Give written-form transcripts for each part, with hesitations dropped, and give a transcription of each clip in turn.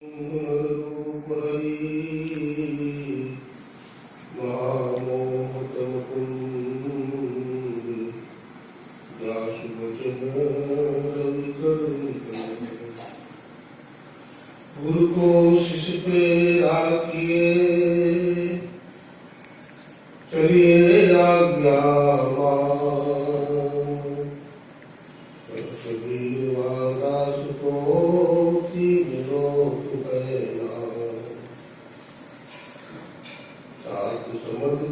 गुरु को शिष्य पे राखिए, चलिए आज्ञा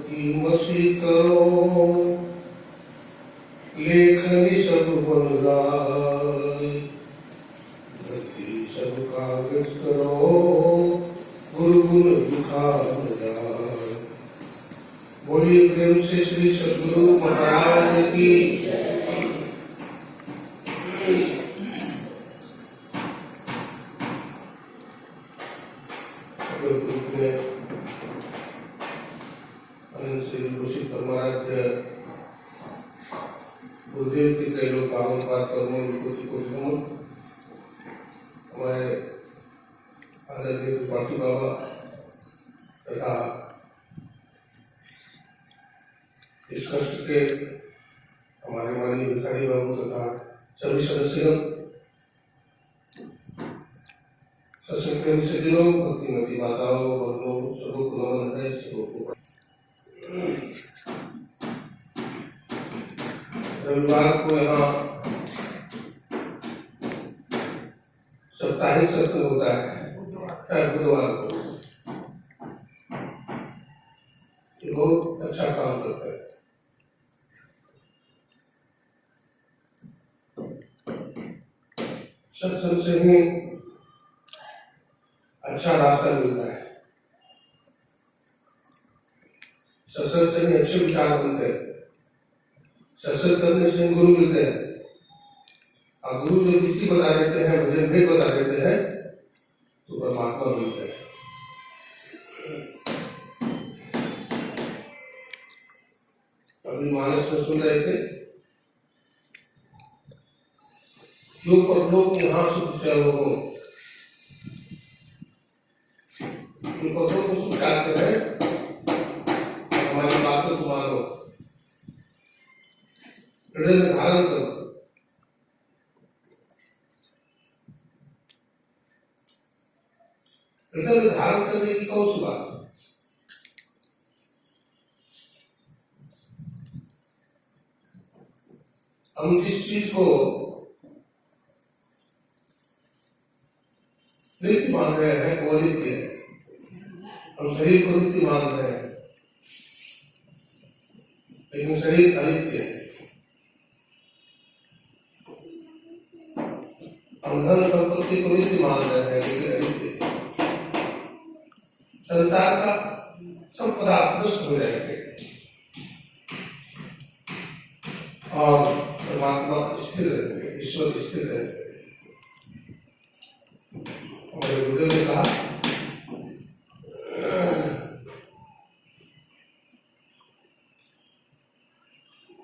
की मसी करो, लेखनी सब बन जाए, धरती सब कागज करो, गुरु गुण दुखान जाए। बोलिए प्रेम से श्री सद्गुरु महाराज की। गुरुदेव की त्रैलोक पावन पाठ कर्मों को हमारे आदरणीय त्रिपाठी बाबा तथा इस कष्ट के हमारे माननीय भिखारी बाबू तथा सभी सदस्यों, सत्संग सज्जनों, भक्तिमती माताओं, बहनों, सबको नमन है। सबको रविवार को यहाँ साप्ताहिक सत्संग होता है, बुधवार को। ये बहुत अच्छा काम करता है। सत्संग से ही अच्छा रास्ता मिलता है, सत्संग से ही अच्छे विचार बनते हैं, सत्संग करने से गुरु मिलते हैं। और गुरु जो रीति बता देते हैं, भजन भेद बता देते हैं, तो परमात्मा मिलते हैं। अभी मानस में सुन रहे थे, जो परलोक यहाँ सुख चलो हो, जो परलोक को सुख चाहते हैं, हमारी बातों को मानो, हृदय में धारण करो। हृदय में धारण करने की कौन सी बात है? हम जिस चीज को नित्य मान रहे हैं वो नित्य है। हम शरीर को नित्य मान रहे हैं, लेकिन शरीर अनित्य है। हम धन संपत्ति को नित्य मान रहे हैं, लेकिन अनित्य है। संसार का सब पदार्थ नष्ट हो जाएंगे और परमात्मा स्थिर रहेंगे, ईश्वर स्थिर रहेंगे। हमारे गुरुदेव ने कहा,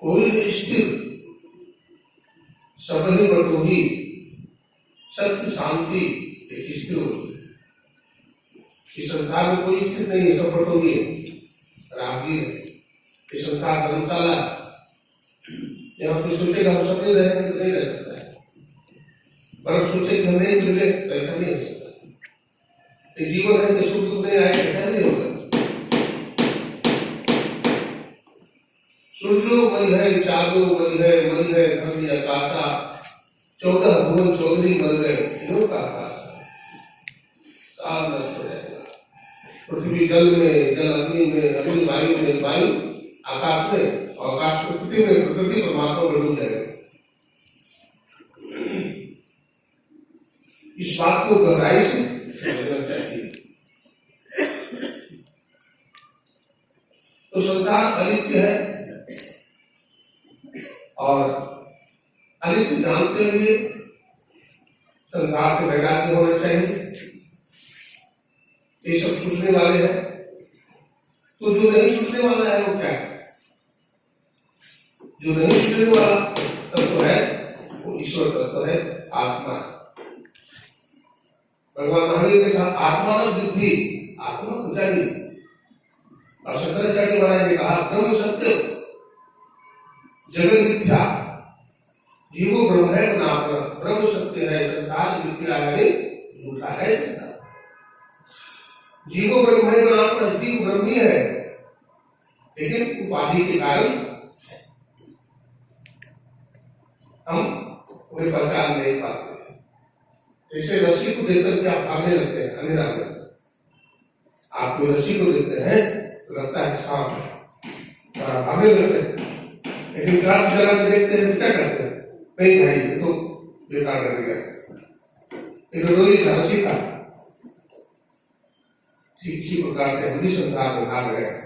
कोई स्थिर सब ही बटोही, सबकी शांति एक स्थिर होती है। इस संसार में कोई स्थिर नहीं है, सब बटोही है, रागी है। इस संसार धर्मशाला, यहाँ कोई सोचेगा हम सब नहीं रहेंगे तो नहीं रह सकता है, पर सोचे कि हम नहीं मिले तो ऐसा नहीं हो सकता। जीवन है कि सुख दुख नहीं आएगा, ऐसा नहीं होगा। सूर्यो वही है, चांदो वही है, धरती आकाशा, 14 भुवन 14 बन गए, इन्हों का आकाश सार नष्ट हो जाएगा। पृथ्वी जल में, जल अग्नि में, अग्नि वायु में, वायु आकाश में, और आकाश प्रकृति में, प्रकृति परमात्मा में डूब जाएगा। इस बात को गहराई से समझना चाहिए। तो संसार अनित्य है, और अनित्य जानते हुए संसार से वैराग्य होना चाहिए। ये सब छूटने वाले हैं, तो जो नहीं छूटने वाला है वो क्या है? जो नहीं छूटने वाला तत्व है वो ईश्वर तत्व है, आत्मा है। भगवान महावीर ने कहा आत्मा न बुद्धि, आत्मा को जानिए। और शंकराचार्य महाराज ने कहा ब्रह्म सत्य जगत मिथ्या, जीवो ब्रह्म है नापना, ब्रह्म सत्य है संसार मिथ्या है झूठा है संसार। जीवो ब्रह्म है नापना, जीव ब्रह्म ही है, लेकिन उपाधि के कारण हम उन्हें पहचान नहीं पाते। जैसे रस्सी को देखकर के आप भागने लगते हैं अंधेरा में, आप जो रस्सी को देखते हैं तो लगता है सांप है और आप भागने लगते हैं, लेकिन टॉर्च जला के देखते हैं क्या करते हैं, नहीं भाई ये तो बेकार रह गया, ये तो रोई था रस्सी था। ठीक इसी प्रकार से हम भी संसार में भाग रहे हैं।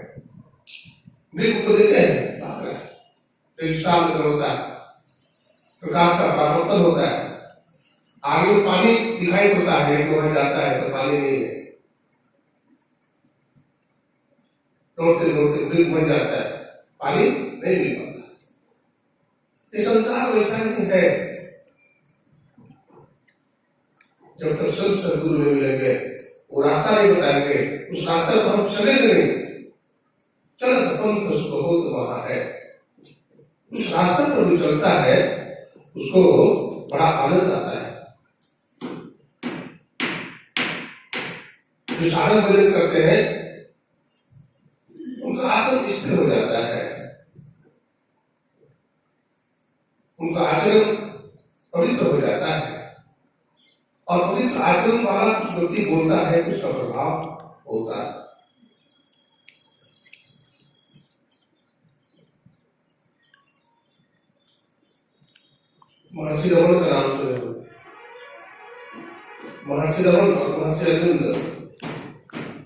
मृग को देते हैं भाग रहे हैं, तो स्टार में होता है, प्रकाश का परावर्तन होता है, आगे में पानी दिखाई पड़ता है, लेकिन वहां जाता है तो पानी नहीं है, दौड़ते दौड़ते मृग मर जाता है, पानी नहीं मिल पाता। ये संसार वैसा नहीं है। जब तक संत सद्गुरु में मिलेंगे, वो रास्ता नहीं बताएंगे, उस रास्ते पर हम चलेंगे नहीं। चलत पंथ बहुत वहां है, उस रास्ते पर जो चलता है उसको बड़ा आनंद आता है। जो साधन भजन करते हैं उनका आसन स्थिर हो जाता है, उनका आचरण पवित्र हो जाता है, और पवित्र आचरण वाला कुछ व्यक्ति बोलता है, उसका प्रभाव होता है। महर्षि रमन का नाम सुने हो? महर्षि रमन और महर्षि अरविंद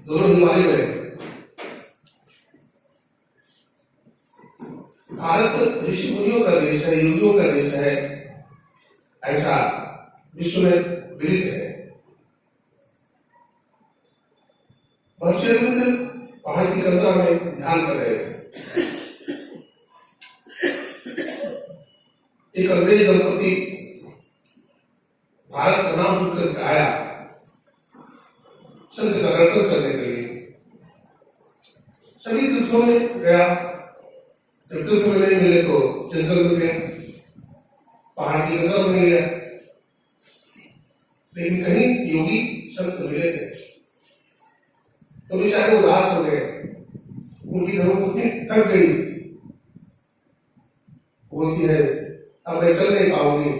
दोनों हिमालय गए। भारत ऋषि मुनियों का देश है, योगियों का देश है, ऐसा विश्व में विदित है। महर्षि अरविंद पहाड़ की कल्पना में ध्यान कर रहे थे। एक अंग्रेज दंपति भारत का नाम सुनकर आया संत का दर्शन करने के लिए। सभी तीर्थों में गया, जब तीर्थ में नहीं मिले तो जंगल में गया, पहाड़ की कदम में गया, लेकिन कहीं योगी संत मिले थे तो बेचारे उदास हो गए। उनकी धर्मपत्नी थक गई, बोलती है अब मैं चल नहीं पाऊंगी।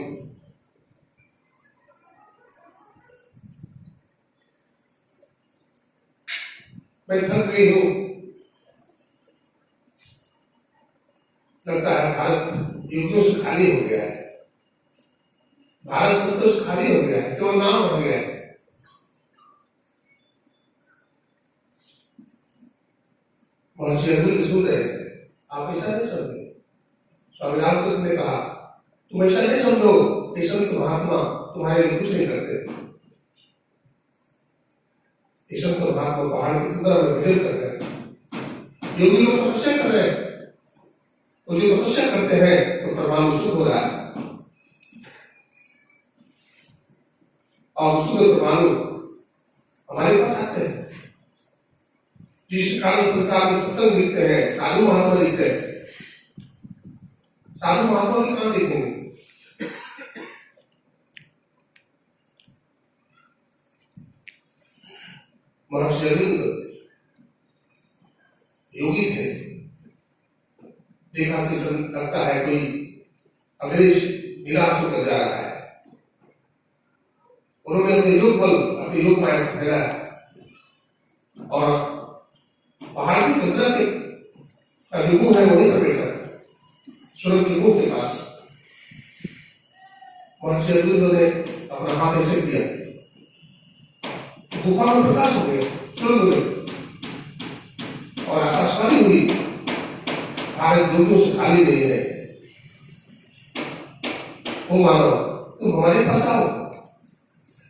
मैं थक गई हूं, लगता है भारत योगियों से खाली हो गया है, भारत संतों से खाली हो गया है, केवल नाम रह गया है। महर्षि अरविंद सुन रहे थे, आप ऐसा नहीं समझे। स्वामी रामकृष्ण ने कहा तुम ऐसा नहीं समझो, ये संत महात्मा तुम्हारे लिए कुछ नहीं करते। ये संत महात्मा पहाड़ की अंदर में भजन कर रहे हैं, योगी लोग तपस्या कर रहे हैं, और जो तपस्या करते हैं तो परमाणु शुद्ध हो रहा है, और शुद्ध परमाणु हमारे पास आते हैं। जिस कारण संसार में सत्संग दिखते हैं, साधु महात्मा दिखते हैं, साधु महात्मा की कहां देखेंगे? महर्षि अरविंद योगी थे। देखा कि लगता है कोई अंग्रेज निराश होकर जा रहा है, उन्होंने अपने योग बल, अपने योग माया फैलाया और पहाड़ की कल्पना के जो मुंह है वहीं पर बैठा सूरज के मुंह के पास। महर्षि अरविंद ने अपना हाथ ऐसे किया, गुफा में प्रकाश हो गया सूरज में, और आकाशवाणी हुई भारत योगियों से खाली नहीं है। वो मानो तुम हमारे पास आओ,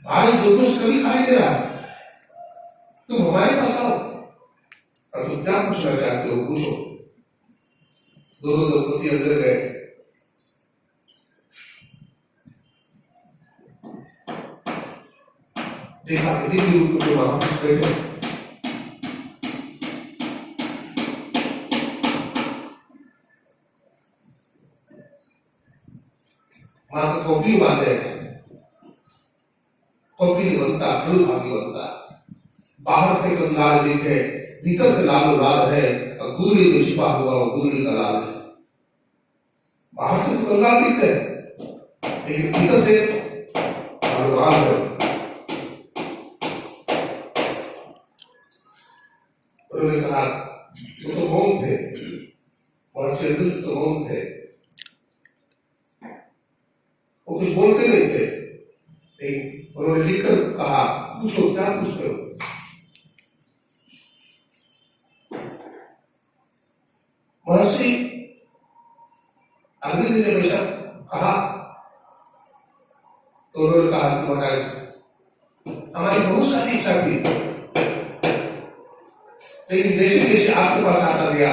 भारत योगियों से कभी खाली नहीं रहा, तुम हमारे पास आओ और तुम क्या पूछना चाहते हो पूछो। दोनों दंपति अंदर गए, देखा कि दिव्य रूप में महापुरुष बैठे। मात्र कॉपी बांधे हैं, कॉपी नहीं बनता, फल भागी बनता। बाहर से कभी लाल देखे, भीतर से लालो लाल है, और गुदड़ी में छिपा हुआ वो गुदड़ी का लाल है। बाहर से तो कंगाल दिखते हैं, लेकिन भीतर से लालो लाल है। उन्होंने कहा वो तो मौन थे, महर्षि अर्जुन तो मौन थे, वो कुछ बोलते नहीं थे, लेकिन उन्होंने लिखकर कहा पूछो क्या पूछ रहे हो। महर्षि अर्जुन ने जब ऐसा कहा तो उन्होंने कहा कि महाराज हमारी बहुत सारी इच्छा थी, लेकिन जैसे जैसे आपके पास आता गया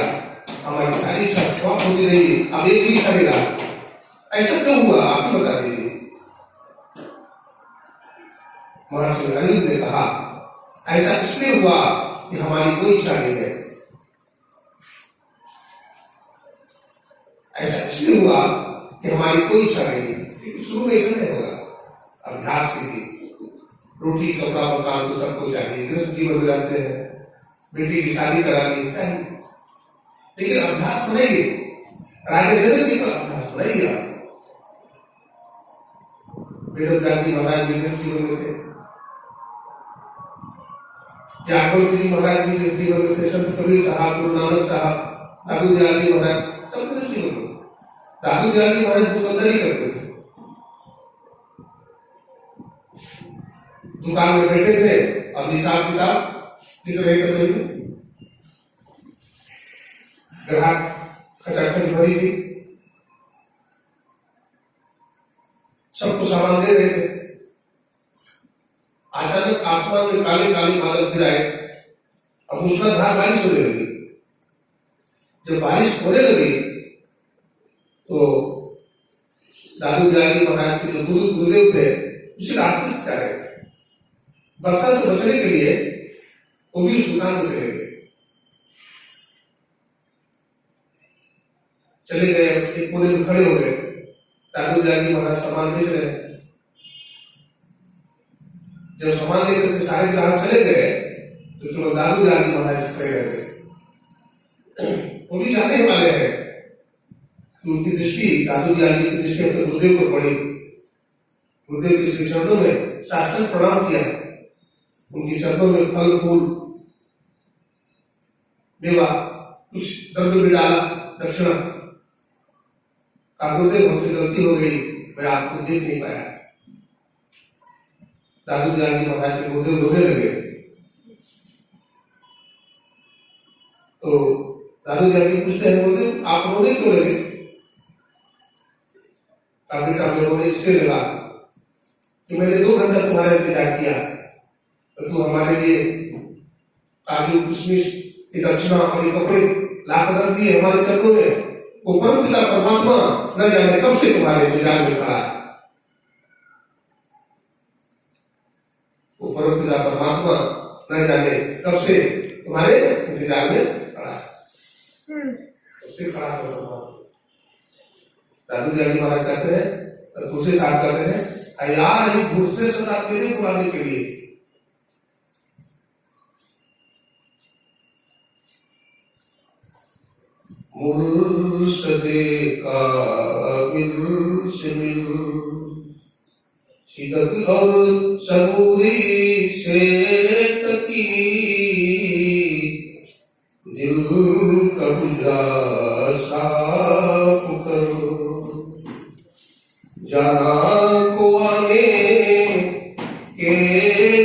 हमारी सारी इच्छा समाप्त होती रही, अब एक भी इच्छा नहीं रहा। ऐसा क्यों हुआ आप ही बता दीजिए। महर्षि अर्जुन ने कहा ऐसा इसलिए हुआ कि हमारी कोई इच्छा नहीं है। ऐसा इसलिए हुआ कि हमारी कोई इच्छा नहीं है। शुरू में ऐसा नहीं होगा, अभ्यास कीजिए। रोटी कपड़ा मकान तो सबको चाहिए, गृहस्थ जीवन में रहते हैं, बेटी की शादी करानी चाहिए, लेकिन अभ्यास बनाइए, राजा जनक जी का अभ्यास बनाइए। आप वेद जी महाराज भी गृहस्थ जीवन में थे, यादव जी महाराज भी गृहस्थ जीवन में थे, संत कबीर साहब, गुरु नानक साहब, दादू दयाल जी महाराज सब गृहस्थ जीवन में। दादू दयाल जी महाराज दुकानदार ही करते थे, दुकान में बैठे थे, अब हिसाब किताब लिख रहे थे, ग्राहक खचाखच भरी थी, सबको सामान दे रहे थे। अचानक आसमान में काले काले बादल गिराए, अब मूसलाधार बारिश होने लगी। जब बारिश होने लगी तो दादू दयाल जी महाराज के जो गुरुदेव थे उसी रास्ते से जा रहे थे। वर्षा से बचने के लिए वो भी उस दुकान में चले गए, एक कोने में खड़े हो गए। दादू दयाल जी महाराज सामान बेच रहे हैं। जब सामान लेकर के सारे ग्राहक चले गए तो दादू दयाल जी महाराज खड़े रह गए। वो भी जानने वाले हैं कि उनकी दृष्टि, दादू दयाल जी की दृष्टि अपने गुरुदेव पर पड़ी। गुरुदेव के श्री चरणों में साष्टांग प्रणाम किया, उनके चरणों में फल फूल मेवा कुछ द्रव्य भी डाला, दक्षिणा। गुरुदेव हमसे गलती हो गई, मैं आपको देख नहीं पाया। दादू दयाल जी महाराज के गुरुदेव रोने लगे। तो दादू दयाल जी पूछते हैं गुरुदेव आप रोने क्यों लगे। बेटा मैं रोने इसलिए लगा कि मैंने 2 घंटा तुम्हारा इंतजार किया, तो तू हमारे लिए काजू किशमिश की दक्षिणा और कपड़े लाकर रख दिए हमारे चरणों में। वो परम पिता परमात्मा न जाने कब से तुम्हारे इंतजार में खड़ा है। वो परम पिता परमात्मा न जाने कब से तुम्हारे इंतजार में खड़ा है। उससे खड़ा है दादू दयाल जी महाराज कहते हैं, दूसरे साथ कहते हैं यार ये दूसरे सदा तेरे बुलाने के लिए। मुर्शदे काबिल से मिल, शिदत और सबूरी से तकी, दिल का गुजरा साफ करो, जाना को आने के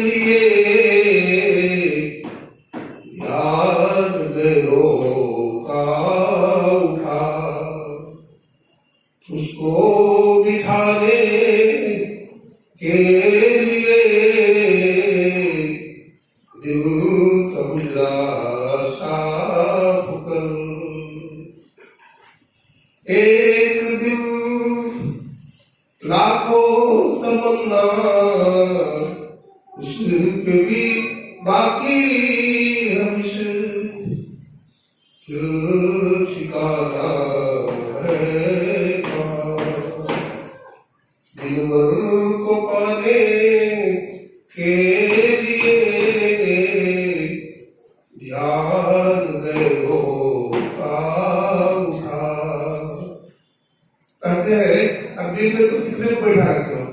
लिए याद गैरों का उठा, उसको बिठाने के लिए दिल का गुजरा साफ कर। एक दिन लाखों तमन्ना उस पे भी बाकी हमिश ठिकाना है कहाँ। दिलबर को पाने के लिए ध्यान गए वो उठा। कहते हैं अब दिल में तो कितने को बैठा रखते हो,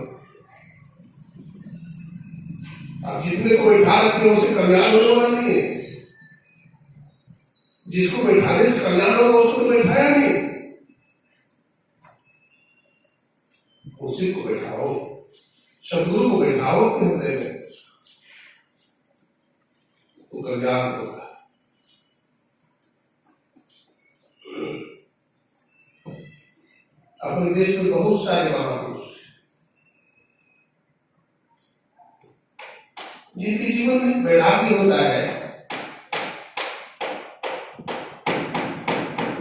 आप जितने को बैठा रखते हो उससे कल्याण होने वाला नहीं है। जिसको बैठाने से कल्याण होगा उसको तो बैठाया नहीं, उसी को बैठाओ, सदगुरु को बैठाओ अपने हृदय में, तो कल्याण होगा। अपने देश में बहुत सारे महापुरुष जिनके जीवन में वैराग्य होता है,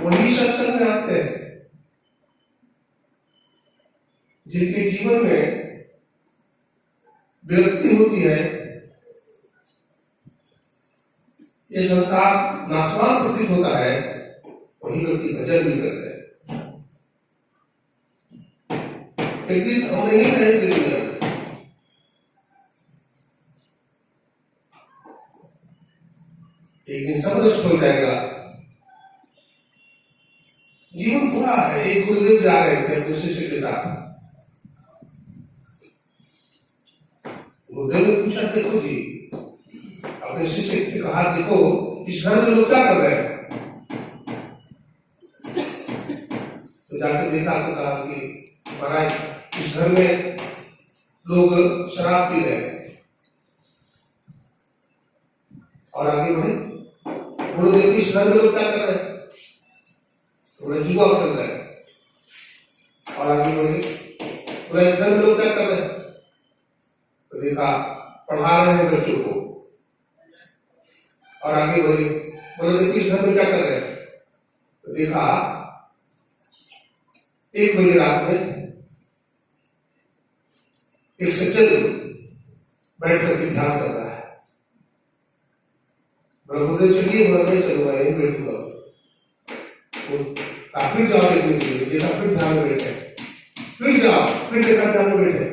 वही सत्संग में आते हैं। जिनके जीवन में विरक्ति होती है, ये संसार नाशवान प्रतीत होता है, वही व्यक्ति भजन भी करते हैं। एक दिन हम नहीं रहेंगे दुनिया में, एक दिन सब नष्ट हो जाएगा। जीवन पूरा है। एक गुरुदेव जा रहे थे अपने शिष्य के साथ, गुरुदेव ने पूछा, देखो जी, अपने शिष्य से कहा, देखो इस घर में लोग क्या कर रहे हैं? तो जाके देखा तो कहा कि महाराज इस घर में लोग शराब पी रहे हैं। और आगे बढ़े, गुरुदेव इस घर में लोग क्या कर रहे हैं? तो जुआ खेल रहे हैं। और आगे बढ़े, इस घर में लोग क्या कर रहे हैं? तो देखा पढ़ा रहे हैं बच्चों को। और आगे बढ़े, बोले इस घर में क्या कर रहे हैं? तो देखा 1 बजे रात में एक सज्जन बैठ करके ध्यान कर रहा है। गुरुदेव चलिए, मैं चलूंगा, यहीं बैठूंगा। फिर जाओ देखने के लिए, देखा फिर ध्यान में बैठे, फिर जाओ, फिर देखा ध्यान में बैठे।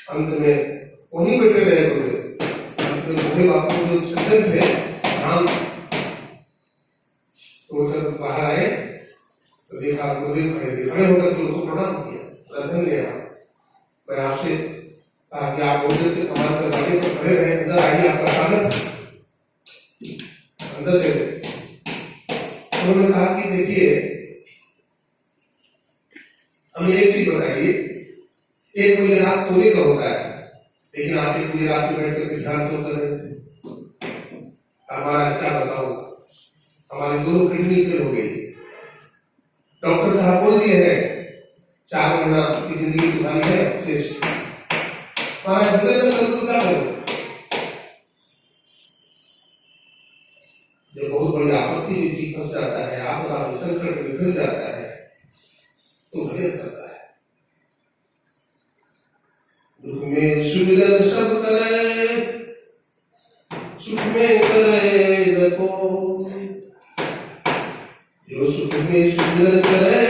अंत में वहीं बैठे रहे गुरुदेव। अंत में बूढ़े बापू जो सज्जन थे, ध्यान तो बाहर आए तो देखा गुरुदेव खड़े थे। खड़े होकर के उनको प्रणाम किया, रतन लिया। मैं आपसे कहा कि आप गुरुदेव के कमान कर गाड़ी पर खड़े रहे, अंदर आइए, आपका स्वागत। अंदर गए, उन्होंने कहा कि देखिए, हमें एक चीज बताइए, 1 बजे रात सोने का होता है, लेकिन आप 1 बजे रात में बैठ करके ध्यान क्यों कर रहे थे? हमारा क्या बताऊं, हमारी दोनों किडनी फेल हो गई। डॉक्टर साहब बोल दिए हैं 4 महीना की जिंदगी तुम्हारी है शेष। हमारा भीतर में तो क्या करो? जब बहुत बड़ी आपत्ति में जी फंस जाता है, आपदा में संकट में घिर जाता है, तो भजन करता है। दुख में सुमिरन सब करे, सुख में करे न कोई। जो सुख में सुमिरन करे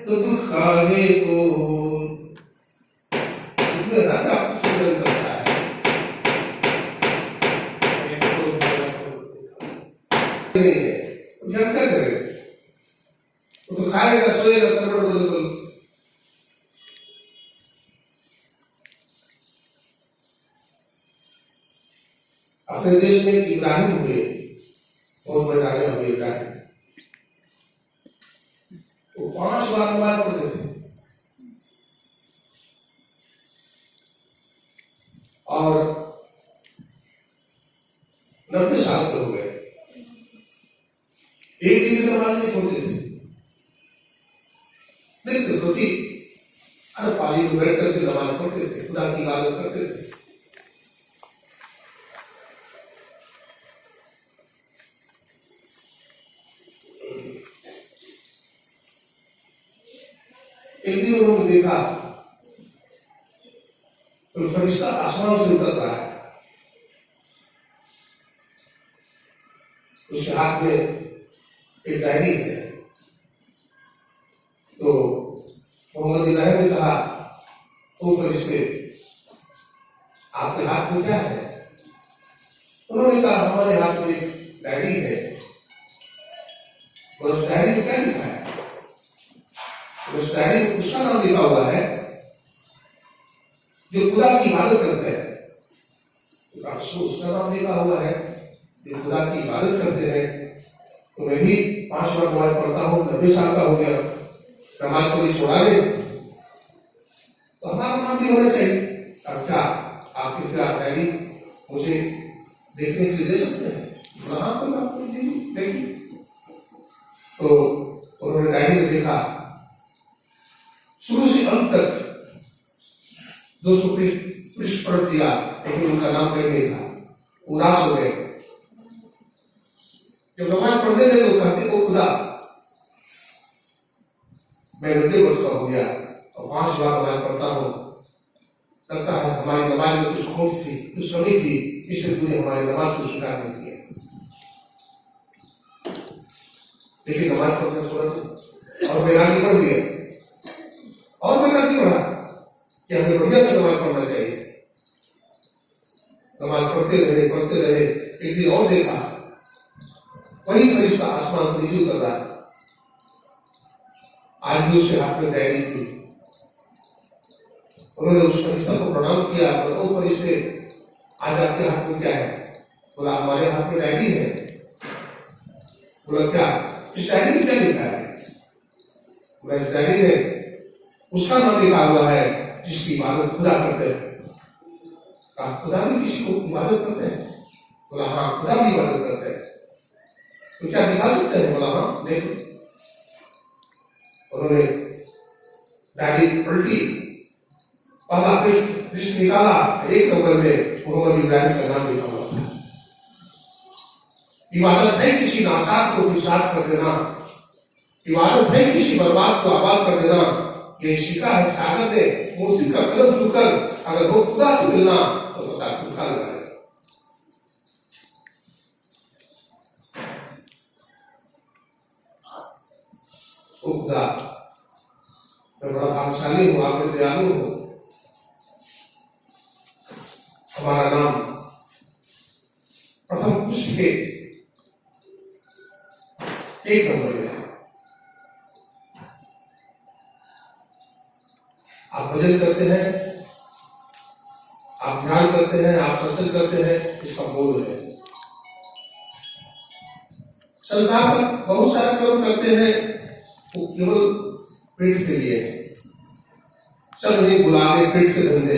तो दुख काहे को। इसमें राजा सुमिरन करता है। क्या करे? वो तो खाएगा, सोएगा, करबड़ बदल। अपने देश में इब्राहिम हुए, बहुत बड़े राजा हुए इब्राहिम। वो 5 बार नमाज पढ़ते थे और 90 साल के हो गए। एक दिन नमाज नहीं छोड़ते थे। देखते तो थी, हर पाली में बैठ करके नमाज पढ़ते थे, खुदा की इबादत करते थे। एक दिन उन्होंने देखा तो फरिश्ता आसमान से उतर रहा है, उसके हाथ में एक डायरी है। तो मोहम्मद इब्राहिम ने कहा, ओ फरिश्ते, आपके हाथ में क्या है? उन्होंने कहा, हमारे हाथ में एक डायरी है। और उस डायरी में क्या लिखा है? उस डायरी में उसका नाम लिखा हुआ है जो खुदा की इबादत करते हैं। तो उसका नाम लिखा हुआ है जो खुदा की इबादत करते हैं। तो मैं भी 5 बार नमाज पढ़ता हूँ, 90 साल का हो गया, नमाज को भी छोड़ा ले, तो हमारा नाम भी होना चाहिए। अब क्या आपकी क्या डायरी मुझे देखने के लिए दे सकते हैं? हाँ, कोई बात नहीं, देखिए। तो उन्होंने डायरी में देखा, शुरू से अंत तक 200 पृष्ठ पढ़ दिया, लेकिन उनका नाम नहीं था। उदास हो गए। जब नमाज पढ़ने लगे तो कहते, ओ खुदा, मैं 90 वर्ष का हो गया और 5 बार नमाज पढ़ता हूँ, लगता है हमारी नमाज में कुछ खोट थी, कुछ कमी थी, इसलिए तूने हमारी नमाज को स्वीकार नहीं किया। लेकिन नमाज पढ़ना छोड़ा और वैराग्य बढ़ गया, और वैराग्य बढ़ा कि हमें बढ़िया से नमाज पढ़ना चाहिए। नमाज पढ़ते रहे। एक दिन और देखा, वही फरिश्ता आसमान से नीचे उतर रहा है। आज भी उसके हाथ में डायरी थी। उन्होंने उस फरिश्ता को प्रणाम किया, ओ फरिश्ते, आज आपके हाथ में क्या है? बोला, हमारे हाथ में डायरी है। बोला, क्या? इस डायरी में क्या लिखा है? बोला, इस डायरी में उसका नाम लिखा हुआ है जिसकी इबादत खुदा करते हैं। कहा, खुदा भी किसी को इबादत करते हैं? बोला, हाँ, खुदा भी इबादत करते हैं। तो क्या दिखा सकते हैं? बोला, हाँ, देखो। उन्होंने डायरी पलटी, पहला पृष्ठ निकाला, एक नंबर में मोहम्मद इब्राहिम का नाम लिखा हुआ था। इबादत है किसी नासात को विशाद कर देना, इबादत है किसी बर्बाद को आबाद कर देना। ये शिका है सागर ने मूर्ति का कदम छूकर अगर वो खुदा से मिलना तो पता खुदा लगा। खुदा, मैं बड़ा भाग्यशाली हूं, आप में दयालु हो, हमारा नाम प्रथम पुष्ट के 1 नंबर में है। आप भजन करते हैं, आप ध्यान करते हैं, आप सत्संग करते हैं, इसका बोध है। संसार पर बहुत सारे कर्म करते हैं, वो केवल पेट के लिए है। सब नहीं बुलावे पेट के धंधे,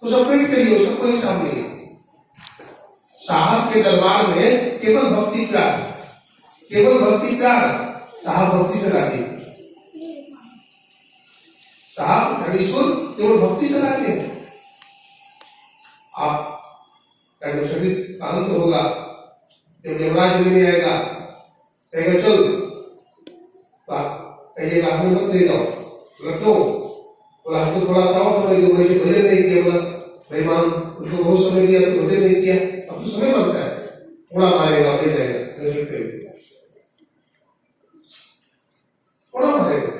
वो सब पेट के लिए, उसका कोई हिसाब नहीं है। साहब के दरबार में केवल भक्ति प्यार, केवल भक्ति प्यार, साहब भक्ति से राजी, साहब ईश्वर केवल भक्ति से राजी है। आप जब शरीर का अंत होगा, जब यमराज मिलने आएगा, कहेगा चल, कहिएगा हमें मत ले जाओ, रखो, बोला हमको थोड़ा सा और समय दो, मुझे भजन नहीं किया। बोला, मेहमान तुमको बहुत समय दिया, तो भजन नहीं किया, अब तो समय मांगता है, थोड़ा मारेगा, ले जाएगा, थोड़ा मारेगा।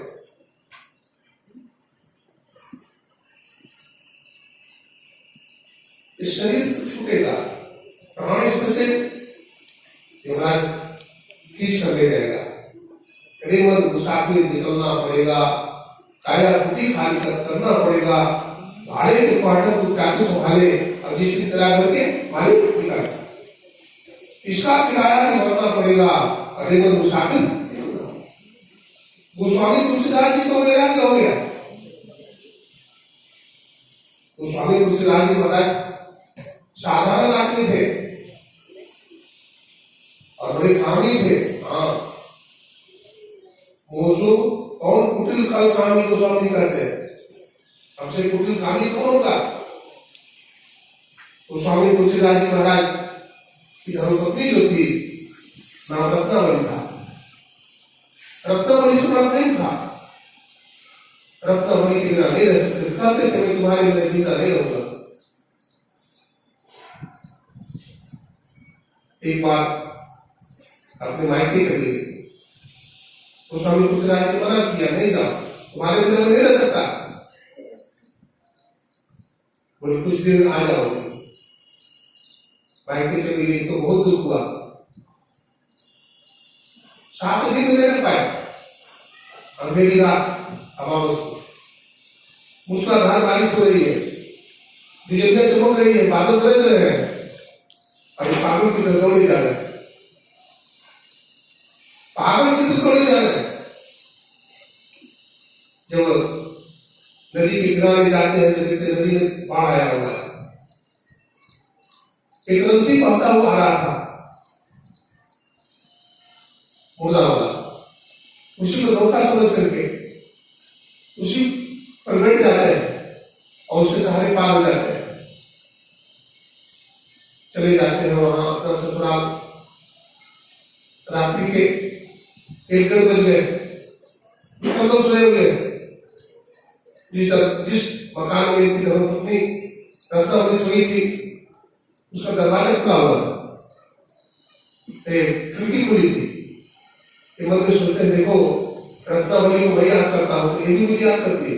इस शरीर छूटेगा, प्राण इसमें से यमराज खींच कर ले जाएगा। रेवल मुसाफिर निकलना पड़ेगा, काया रोटी खाली करना पड़ेगा, भाड़े के क्वार्टर को जाके संभाले और जिसकी तरह करके मालिक निकाले, इसका किराया भी भरना पड़ेगा। रेवल मुसाफिर गोस्वामी तुलसीदास जी को वैराग्य हो गया। गोस्वामी तुलसीदास जी महाराज साधारण आदमी थे और बड़े कामी थे। हाँ, मोजो कौन कुटिल कल कामी गोस्वामी कहते हैं, हमसे कुटिल कामी कौन होगा? गोस्वामी तुलसीदास जी महाराज की धर्मपत्नी जो थी, नाम रत्नावली था। रत्नावली से नाम नहीं था, रत्नावली के बिना नहीं रह सकते, कहते थे मैं तुम्हारे बिना जीता नहीं रहूंगा। एक बार अपने मायके चली गई, तो स्वामी तुलसीदास जी मना किया, नहीं जाओ, तुम्हारे बिना नहीं रह सकता, बोले कुछ दिन आ जाओगे। मायके चली गई तो बहुत दुख हुआ, 7 दिन नहीं रह पाए। अंधेरी रात, अमावस्या, मूसलाधार बारिश हो रही है, बिजलियां चमक रही है, बादल गरज रहे हैं, और ये पागल की तरह दौड़े जा रहे हैं, पागल की तरह दौड़े जा रहे हैं। जब नदी के किनारे जाते हैं तो देखते नदी में बाढ़ आया हुआ है, एक नदी बहता हुआ आ रहा था, मुर्दा वाला, उसी को नौका समझ करके उसी पर बैठ जाते हैं और उसके सहारे पार हो जाते हैं, चले जाते हैं वहां अपना ससुराल। रात्रि के 1-1:30 बज गए, सब लोग सोए हुए, जिस मकान में इनकी धर्मपत्नी रत्नावली सोई थी उसका दरवाजा खुला हुआ था, खिड़की खुली थी। मन में सोचते देखो रत्नावली को मैं याद करता हूं तो ये भी मुझे याद करती है,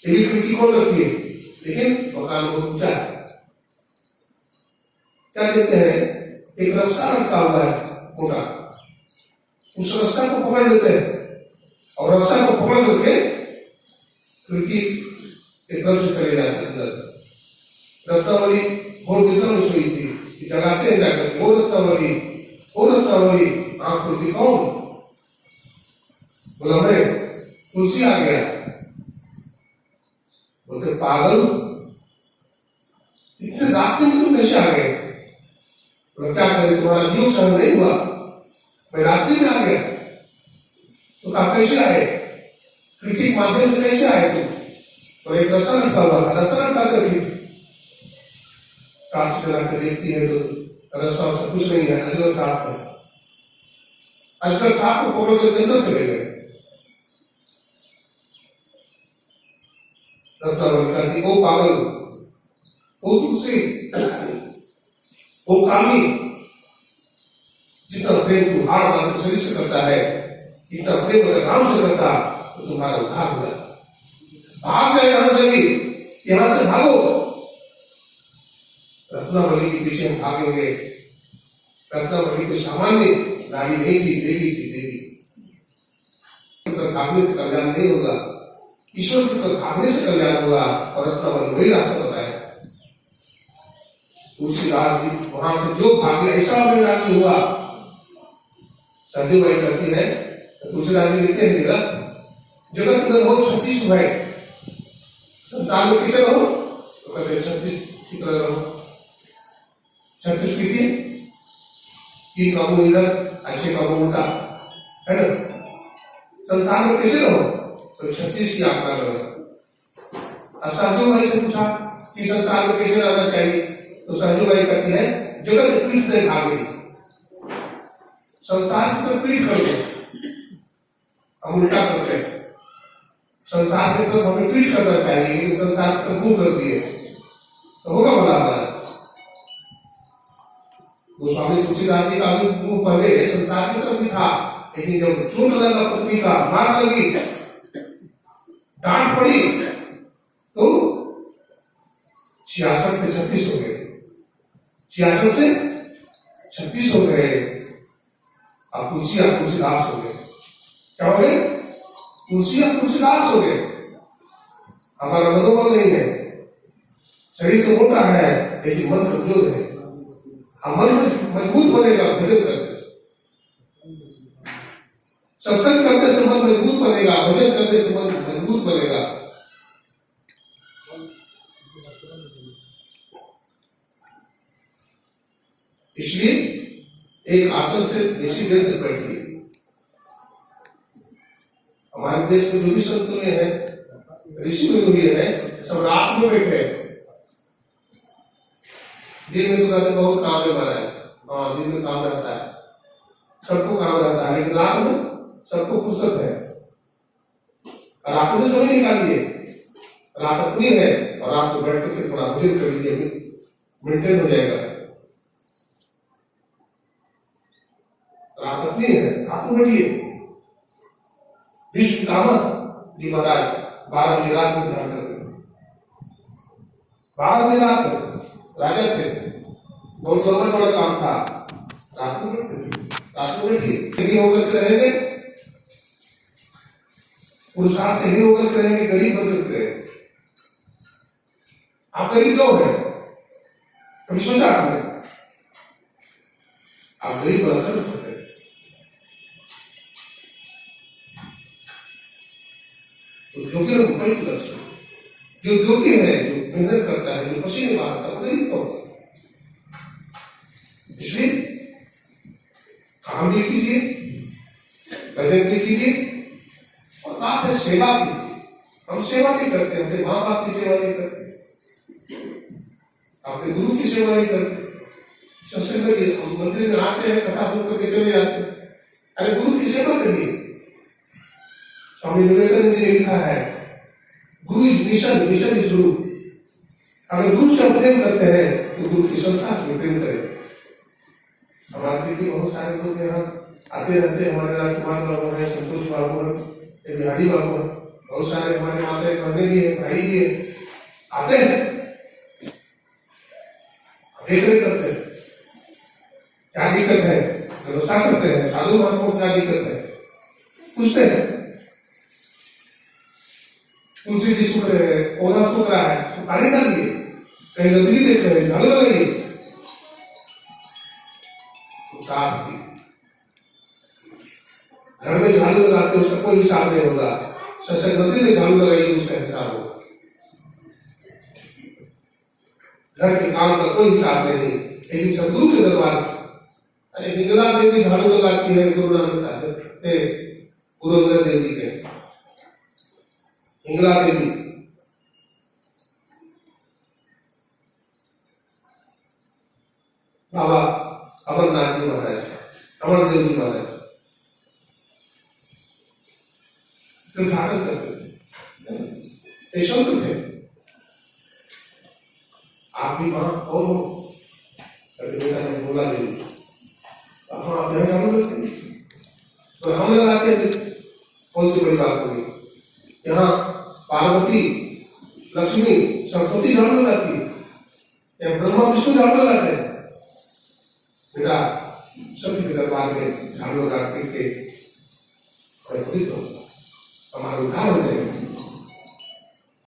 ये भी खिड़की खोल रखी है, लेकिन मकान बहुत ऊंचा है। क्या कहते हैं, एक रस्सा रखा हुआ है मोटा, उस रस्सा को पकड़ लेते हैं और रस्सा को पकड़ करके खिड़की एक तरफ से चले जाते हैं। रत्नावली बहुत दिन में सोई थी, जगाते हैं जाकर, वो रत्नावली, वो रत्नावली, आंख खुलती कौन? बोला मैं, तुलसी आ गया। बोलते पागल, इतने रात में तुम कैसे आ गए? बोला क्या करें, तुम्हारा वियोग सहन नहीं हुआ, मैं रात्रि में आ गया। तो कहा कैसे आए, खिड़की के माध्यम से कैसे आए तुम? तो एक रस्सा रखा हुआ था, रस्सा रखा करती कांच चला के देखती है तो रस्सा सब कुछ नहीं है, अजगर साहब है। अजगर साहब को पकड़ के अंदर चले गए। रत्नावली कहती वो पागल, वो तुलसी, वो कामी, जितना प्रेम तू हार मान शरीर से करता है, इतना प्रेम अगर राम से करता तो तुम्हारा उद्धार हुआ। भाग जाए यहां से भी, यहां से भागो। रत्नावली के पीछे भागेंगे। रत्नावली कोई सामान्य नारी नहीं थी, देवी थी, देवी। भागने से कल्याण नहीं होगा, ईश्वर की तरफ भागने से कल्याण होगा। और रत्नावली वही रास्ता बताया। तुलसीदास जी वहां से जो भागे ऐसा वैराग्य हुआ। संजू भाई कहती है, तुलसीदास जी लिखते हैं जगत में रहो 36 भाई, संसार में किसे रहो? तो कहते 36 की तरह रहो। 36 की काबू इधर, अच्छे काबू होता है ना। संसार में कैसे रहो? तो 36 की आत्मा रहो। और संजू भाई से पूछा कि संसार में कैसे रहना चाहिए? तो संजू भाई कहती है जगत पीठ दे भागे, संसार की तरफ पीठ कर दो। हम उल्टा करते हैं, संसार की तरफ हमें पीठ करना चाहिए, लेकिन संसार की तरफ मुंह कर दिए तो होगा भला हमारा। वो स्वामी तुलसीदास जी का भी मुंह पहले संसार की तरफ भी था, लेकिन जब चोट लगा पत्नी का, मार लगी, डांट पड़ी, तो 66 से 36 हो गए, 66 से 36 हो गए। अब तुलसीदास हो गए। क्या हो गए? तुलसीदास हो गए। हमारा मनोबल नहीं है, शरीर तो मोटा है लेकिन मन कमजोर है। हम मन मजबूत बनेगा भजन करने से, सत्संग करने से मन मजबूत बनेगा, भजन करने से मन मजबूत बनेगा। इसलिए एक आसन से बेसी देर से बैठिए। हमारे देश में जो भी संत हुए हैं, ऋषि हुए हैं, सब रात में बैठे। दिन में तो कहते बहुत काम है महाराज, हाँ दिन में काम रहता है, सबको काम रहता है, लेकिन रात में सबको फुर्सत है। रात में समय निकालिए, रात अपनी है और रात को बैठ के थोड़ा भोजन कर लीजिए, मेंटेन हो जाएगा। रात अपनी है, रात को बैठिए। विश्व पितामह जी महाराज 12 बजे रात में ध्यान करते थे। 12 बजे रात राजा थे, बहुत लंबा बड़ा काम था, रात में बैठते थे। रात में बैठिए, होकर के रहेंगे, पुरुषार्थ से ही होकर के रहेंगे, गरीब बन सकते हैं। आप गरीब क्यों है? कभी सोचा आपने? आप गरीब बनकर सकते हैं। तो योग्य लक्ष्य, जो योग्य है, जो मेहनत करता है, जो पसीने बहाता है, वो गरीब क्यों है? इसलिए काम भी कीजिए, भजन भी कीजिए, और बात है सेवा की। हम सेवा नहीं करते, अपने माँ बाप की सेवा नहीं करते, अपने गुरु की सेवा नहीं करते। सत्संग मंदिर में आते हैं, कथा सुन करके चले जाते हैं। अरे गुरु की सेवा करिए। स्वामी विवेकानंद जी ने लिखा है, गुरु इज मिशन, मिशन इज गुरु। अगर गुरु से प्रेम करते हैं तो गुरु की संस्था से प्रेम करें। हमारे देखिए बहुत सारे लोग यहाँ आते रहते हैं, हमारे राजकुमार बाबू है, संतोष बाबू है, बिहारी बाबू है, बहुत सारे हमारे माता बहने भी है, भाई भी है, आते हैं, देख रेख करते हैं, क्या दिक्कत है, व्यवस्था करते हैं, साधु महात्मा को क्या दिक्कत है, पूछते हैं। तुलसी जी सूख रहे हैं, पौधा सूख रहा है, तो पानी डालिए, कहीं गंदगी देख रहे हैं, झाड़ू लगाइए, तो साफ की घर में झाड़ू लगाते उसका कोई हिसाब नहीं होगा, सत्संग मंदिर में झाड़ू लगाइए उसका हिसाब होगा। घर के काम का कोई हिसाब नहीं, लेकिन सदगुरु के दरबार, अरे हिंगला देवी झाड़ू लगाती है गुरु नानक साहब, गुरु अंगद देवी के हिंगला देवी, बाबा अमरनाथ जी महाराज, अमरदेव जी महाराज उद्घाटन करते थे, संत थे। आप भी वहां और हो, बेटा ने बोला देवी, आप यहाँ झाड़ू लगते तो हम लगाते थे, कौन सी बड़ी बात होगी? यहाँ पार्वती, लक्ष्मी, सरस्वती झाड़ू लगाती है, या ब्रह्मा विष्णु झाड़ू लगाते हैं। बेटा सभी के दरबार में झाड़ू लगाते थे, हमारे उद्धार हो जाएगा।